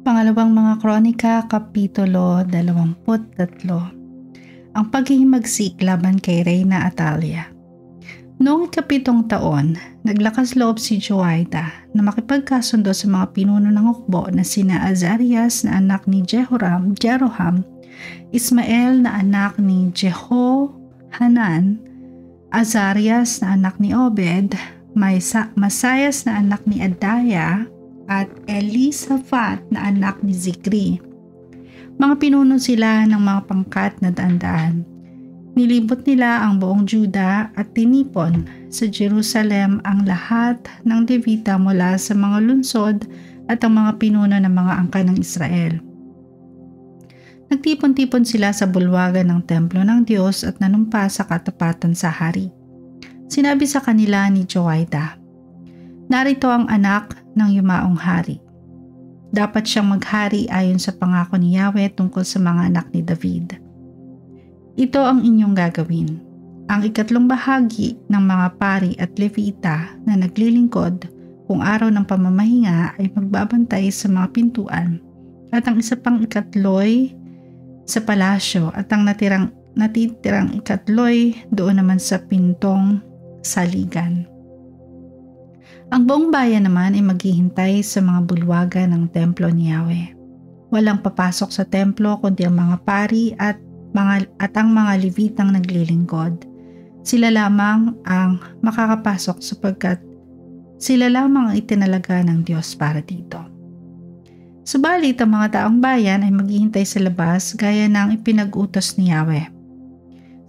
Pangalawang mga Kronika, Kapitulo 23. Ang paghihimagsik laban kay Reyna Atalia. Noong ikapitong taon, naglakas loob si Joaida na makipagkasundo sa mga pinuno ng hukbo na sina Azarias na anak ni Jeroham, Ismael na anak ni Jehohanan, Azarias na anak ni Obed, Masayas na anak ni Adaya, at Elisaphat na anak ni Zikri. Mga pinuno sila ng mga pangkat na daan-daan. Nilibot nila ang buong Juda at tinipon sa Jerusalem ang lahat ng Levita mula sa mga lungsod at ang mga pinuno ng mga angkan ng Israel. Nagtipon-tipon sila sa bulwagan ng templo ng Diyos at nanumpa sa katapatan sa hari. Sinabi sa kanila ni Joaida, "Narito ang anak ng yumaong hari. Dapat siyang maghari ayon sa pangako ni Yahweh tungkol sa mga anak ni David. Ito ang inyong gagawin. Ang ikatlong bahagi ng mga pari at levita na naglilingkod kung araw ng pamamahinga ay magbabantay sa mga pintuan, at ang isa pang ikatloy sa palasyo at ang natitirang ikatloy doon naman sa pintong saligan. Ang buong bayan naman ay maghihintay sa mga bulwagan ng templo ni Yahweh. Walang papasok sa templo kundi ang mga pari at ang mga levitang naglilingkod. Sila lamang ang makakapasok sapagkat sila lamang ang itinalaga ng Diyos para dito. Subalit ang mga taong bayan ay maghihintay sa labas gaya ng ipinag-utos ni Yahweh.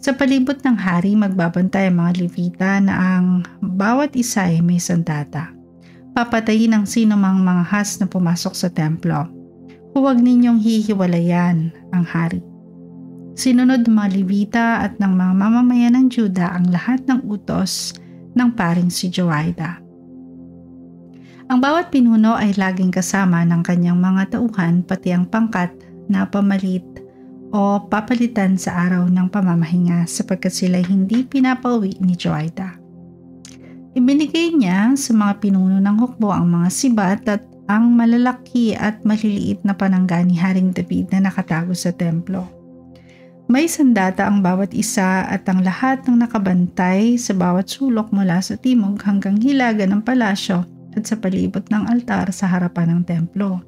Sa palibot ng hari magbabantay ang mga levita na ang bawat isa ay may sandata. Papatayin ang sino mang mga has na pumasok sa templo. Huwag ninyong hihiwalayan ang hari. Sinunod ng mga levita at ng mga mamamayan ng Juda ang lahat ng utos ng paring si Joaida. Ang bawat pinuno ay laging kasama ng kanyang mga tauhan pati ang pangkat na pamalit o papalitan sa araw ng pamamahinga sapagkat sila hindi pinapauwi ni Joaida. Ibinigay niya sa mga pinuno ng hukbo ang mga sibat at ang malalaki at maliliit na panangga ni Haring David na nakatago sa templo. May sandata ang bawat isa at ang lahat ng nakabantay sa bawat sulok mula sa timog hanggang hilaga ng palasyo at sa palibot ng altar sa harapan ng templo.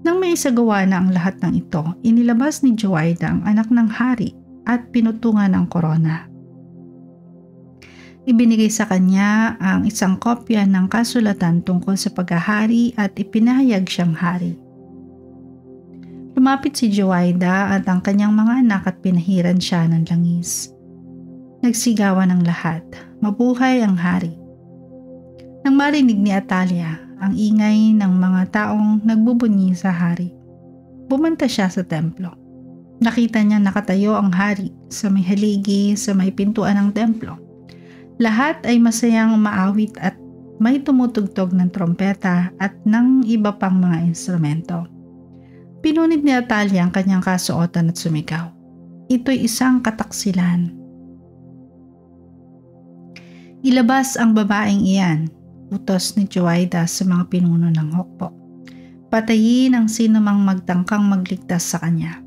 Nang may isagawa na ang lahat ng ito, inilabas ni Joaida ang anak ng hari at pinutungan ng korona. Ibinigay sa kanya ang isang kopya ng kasulatan tungkol sa paghahari at ipinahayag siyang hari. Lumapit si Joaida at ang kanyang mga anak at pinahiran siya ng langis. Nagsigawan ang lahat, "Mabuhay ang hari!" Nang marinig ni Atalia ang ingay ng mga taong nagbubunyi sa hari, bumanta siya sa templo. Nakita niya nakatayo ang hari sa may haligi sa may pintuan ng templo. Lahat ay masayang umaawit at may tumutugtog ng trompeta at ng iba pang mga instrumento. Pinunit ni Atalia ang kanyang kasuotan at sumigaw, "Ito'y isang kataksilan. Ilabas ang babaeng iyan," utos ni Joaida sa mga pinuno ng hukbo. "Patayin ang sino mang magtangkang magligtas sa kanya.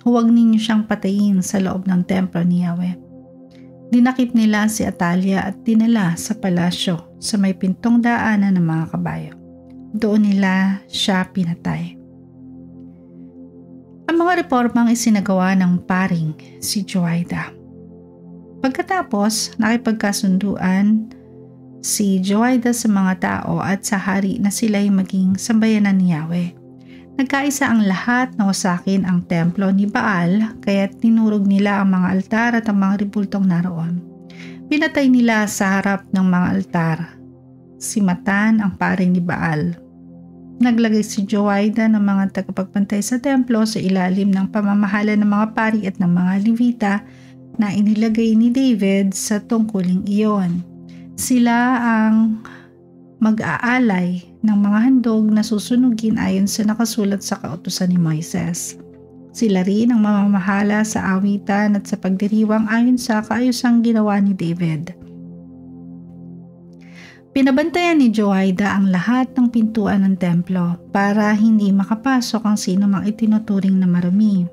Huwag ninyo siyang patayin sa loob ng templo ni Yahweh." Dinakip nila si Atalia at dinala sa palasyo sa may pintong daanan ng mga kabayo. Doon nila siya pinatay. Ang mga reformang isinagawa ng paring si Joaida. Pagkatapos, nakipagkasunduan si Joaida sa mga tao at sa hari na sila'y maging sambayanan ni Yahweh. Nagkaisa ang lahat na wasakin ang templo ni Baal, kaya't tinurog nila ang mga altar at ang mga ribultong naroon. Pinatay nila sa harap ng mga altar si Matan, ang pare ni Baal. Naglagay si Joaida ng mga tagapagpantay sa templo sa ilalim ng pamamahala ng mga pari at ng mga levita na inilagay ni David sa tungkuling iyon. Sila ang mag-aalay ng mga handog na susunugin ayon sa nakasulat sa kautusan ni Moises. Sila rin ang mamamahala sa awitan at sa pagdiriwang ayon sa kaayusang ginawa ni David. Pinabantayan ni Joaida ang lahat ng pintuan ng templo para hindi makapasok ang sino mang itinuturing na marumi.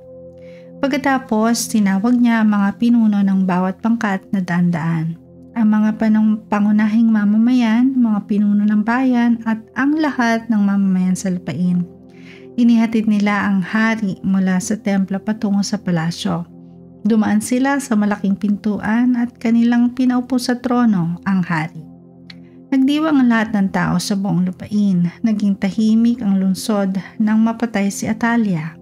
Pagkatapos, tinawag niya ang mga pinuno ng bawat pangkat na daan-daan, ang mga pangunahing mamamayan, mga pinuno ng bayan at ang lahat ng mamamayan sa lupain. Inihatid nila ang hari mula sa templo patungo sa palasyo. Dumaan sila sa malaking pintuan at kanilang pinaupo sa trono ang hari. Nagdiwang ang lahat ng tao sa buong lupain. Naging tahimik ang lungsod nang mapatay si Atalia.